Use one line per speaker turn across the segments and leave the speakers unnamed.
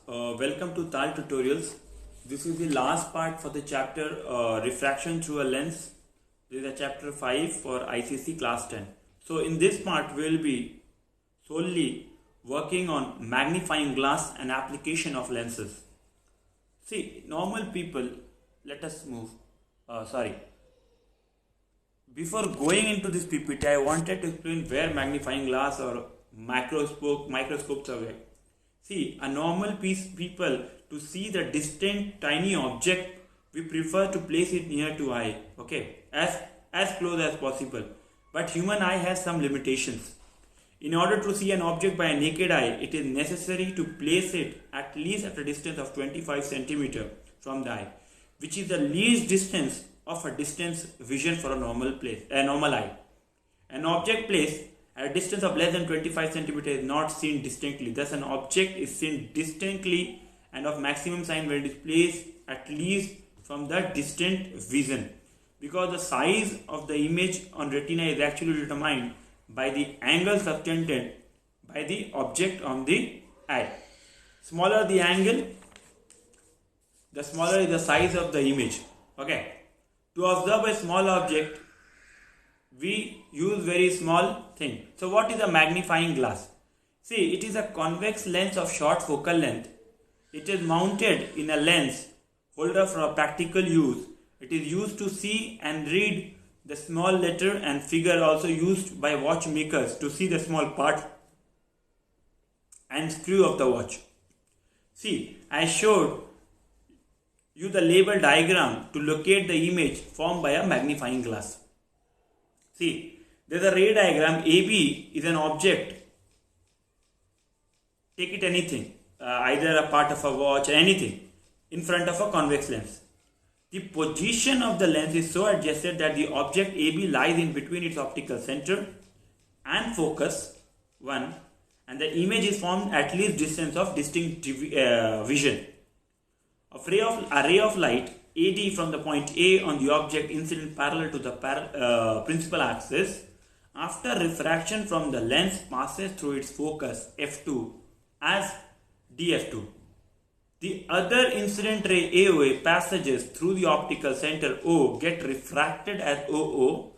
Welcome to TAL Tutorials. This is the last part for the chapter Refraction through a lens. This is a chapter 5 for ICC class 10. So in this part we will be solely working on magnifying glass and application of lenses. See, normal people, let us move, Before going into this PPT, I wanted to explain where magnifying glass or microscopes are. See, a normal people, to see the distant tiny object, we prefer to place it near to eye, okay, as close as possible. But human eye has some limitations. In order to see an object by a naked eye, it is necessary to place it at least at a distance of 25 centimeter from the eye, which is the least distance of a distance vision for a normal eye. An object placed at a distance of less than 25 centimeter is not seen distinctly. Thus, an object is seen distinctly and of maximum size when it is placed at least from the distant vision, because the size of the image on retina is actually determined by the angle subtended by the object on the eye. Smaller the angle, the smaller is the size of the image. Okay. To observe a small object, we use very small thing. So what is a magnifying glass? See, it is a convex lens of short focal length. It is mounted in a lens holder for a practical use. It is used to see and read the small letter and figure, also used by watchmakers to see the small part and screw of the watch. See, I showed you the label diagram to locate the image formed by a magnifying glass. See, there is a ray diagram. AB is an object. Take it anything, either a part of a watch or anything, in front of a convex lens. The position of the lens is so adjusted that the object AB lies in between its optical center and focus 1, and the image is formed at least distance of distinct vision. A ray of light AD from the point A on the object incident parallel to the principal axis, after refraction from the lens, passes through its focus F2 as DF2. The other incident ray AOA passages through the optical center O get refracted as OO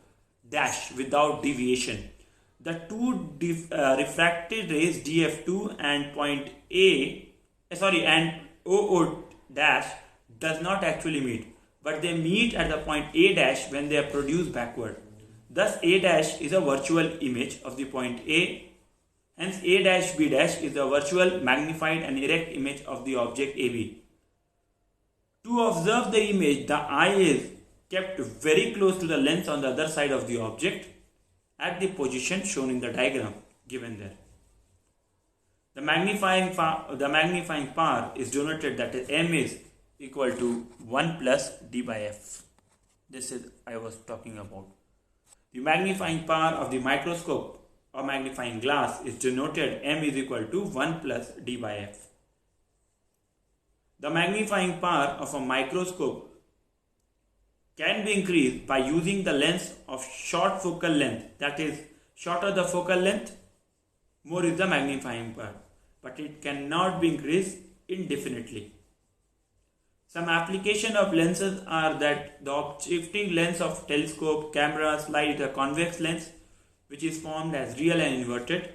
dash without deviation. The two refracted rays DF2 and and OO dash does not actually meet, but they meet at the point A dash when they are produced backward. Thus A dash is a virtual image of the point A. Hence A dash B dash is a virtual magnified and erect image of the object AB. To observe the image, the eye is kept very close to the lens on the other side of the object at the position shown in the diagram given there. The magnifying power is denoted, that is M is equal to 1 plus D by F. This is I was talking about. The magnifying power of the microscope or magnifying glass is denoted M is equal to 1 plus D by F. The magnifying power of a microscope can be increased by using the lens of short focal length. That is, shorter the focal length, more is the magnifying power. But it cannot be increased indefinitely. Some application of lenses are that the objective lens of telescope, camera, slide, a convex lens which is formed as real and inverted.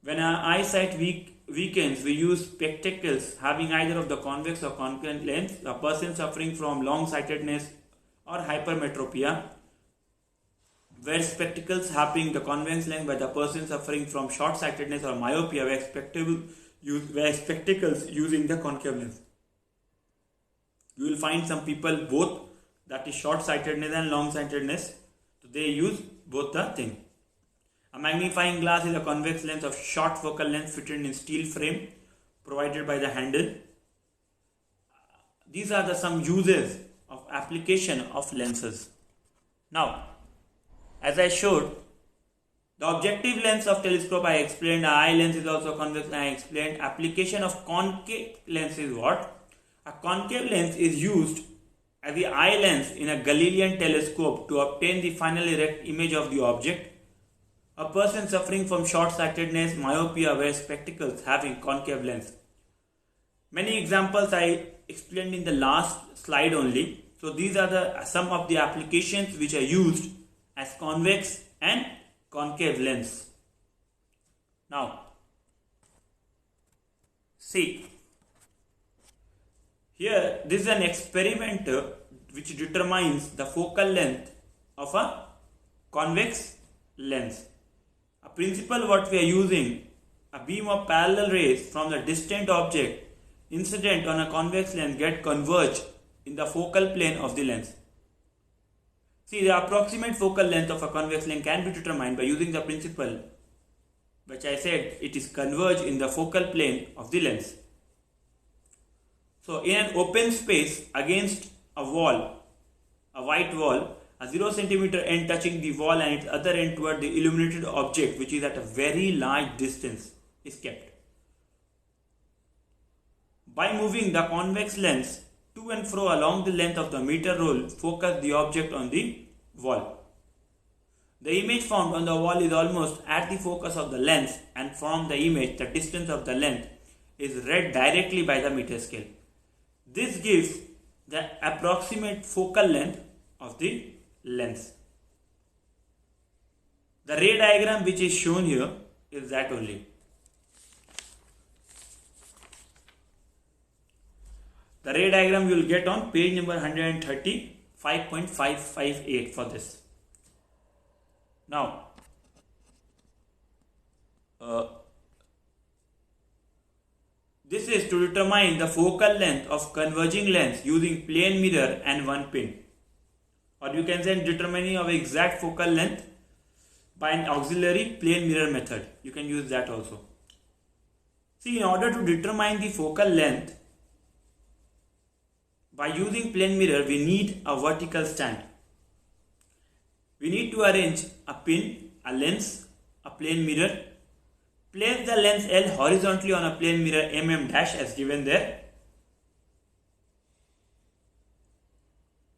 When our eyesight weakens, we use spectacles having either of the convex or concave lens. A person suffering from long-sightedness or hypermetropia wears spectacles having the convex lens, but the person suffering from short-sightedness or myopia wears spectacles using the concave lens. You will find some people both, that is short-sightedness and long-sightedness, so they use both the thing. A magnifying glass is a convex lens of short focal length fitted in steel frame provided by the handle. These are some uses of application of lenses. Now, as I showed, the objective lens of telescope I explained, the eye lens is also convex, I explained. Application of concave lens is what? A concave lens is used as the eye lens in a Galilean telescope to obtain the final erect image of the object. A person suffering from short-sightedness, myopia wears spectacles having concave lens. Many examples I explained in the last slide only. So these are some of the applications which are used as convex and concave lens. Now, see, here this is an experiment which determines the focal length of a convex lens. A principle what we are using, a beam of parallel rays from the distant object incident on a convex lens get converged in the focal plane of the lens. See, the approximate focal length of a convex lens can be determined by using the principle which I said it is converged in the focal plane of the lens. So in an open space against a wall, a white wall, a 0 centimeter end touching the wall and its other end toward the illuminated object which is at a very large distance is kept. By moving the convex lens to and fro along the length of the meter rule, focus the object on the wall. The image found on the wall is almost at the focus of the lens, and from the image the distance of the length is read directly by the meter scale. This gives the approximate focal length of the lens. The ray diagram which is shown here is that only. The ray diagram you will get on page number 130, 5.558 for this. Now, this is to determine the focal length of converging lens using plane mirror and one pin. Or you can say determining of exact focal length by an auxiliary plane mirror method. You can use that also. See, in order to determine the focal length by using plane mirror, we need a vertical stand. We need to arrange a pin, a lens, a plane mirror. Place the lens L horizontally on a plane mirror mm dash as given there.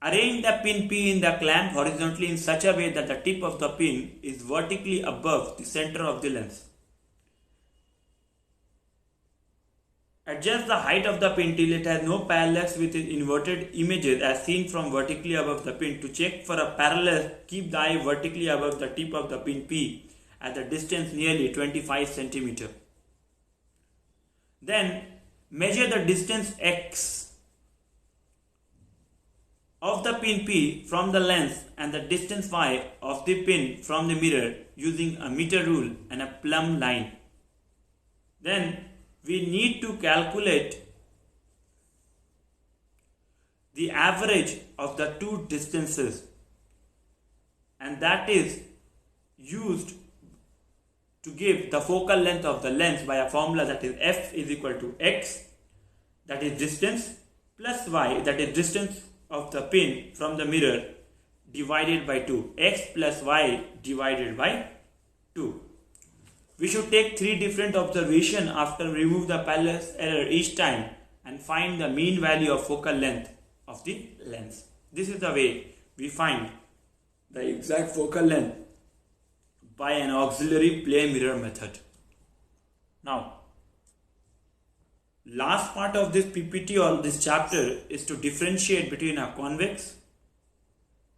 Arrange the pin P in the clamp horizontally in such a way that the tip of the pin is vertically above the center of the lens. Adjust the height of the pin till it has no parallax with its inverted images as seen from vertically above the pin. To check for a parallel, keep the eye vertically above the tip of the pin P at the distance nearly 25 cm. Then measure the distance x of the pin P from the lens and the distance y of the pin from the mirror using a meter rule and a plumb line. Then we need to calculate the average of the two distances, and that is used to give the focal length of the lens by a formula that is f is equal to x, that is distance, plus y, that is distance of the pin from the mirror, divided by 2, x plus y divided by 2. We should take 3 different observations after remove the parallax error each time and find the mean value of focal length of the lens. This is the way we find the exact focal length by an auxiliary plane mirror method. Now, last part of this PPT or this chapter is to differentiate between a convex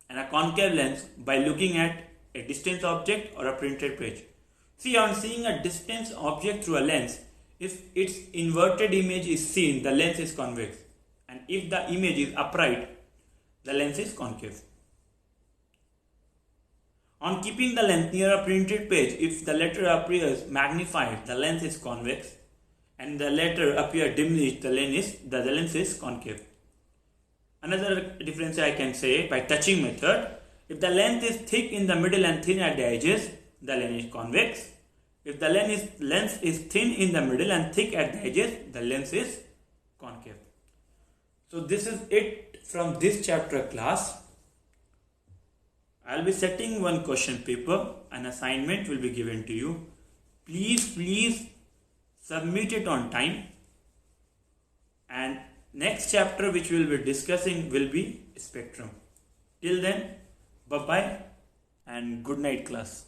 and a concave lens by looking at a distance object or a printed page. See, on seeing a distance object through a lens, if its inverted image is seen, the lens is convex, and if the image is upright, the lens is concave. On keeping the lens near a printed page, if the letter appears magnified, the lens is convex, and the letter appears diminished, the lens is concave. Another difference I can say by touching method, if the length is thick in the middle and thin at the edges, the lens is convex. If the lens is thin in the middle and thick at the edges, the lens is concave. So this is it from this chapter class. I will be setting one question paper. An assignment will be given to you. Please submit it on time. And next chapter which we will be discussing will be spectrum. Till then, bye-bye and good night class.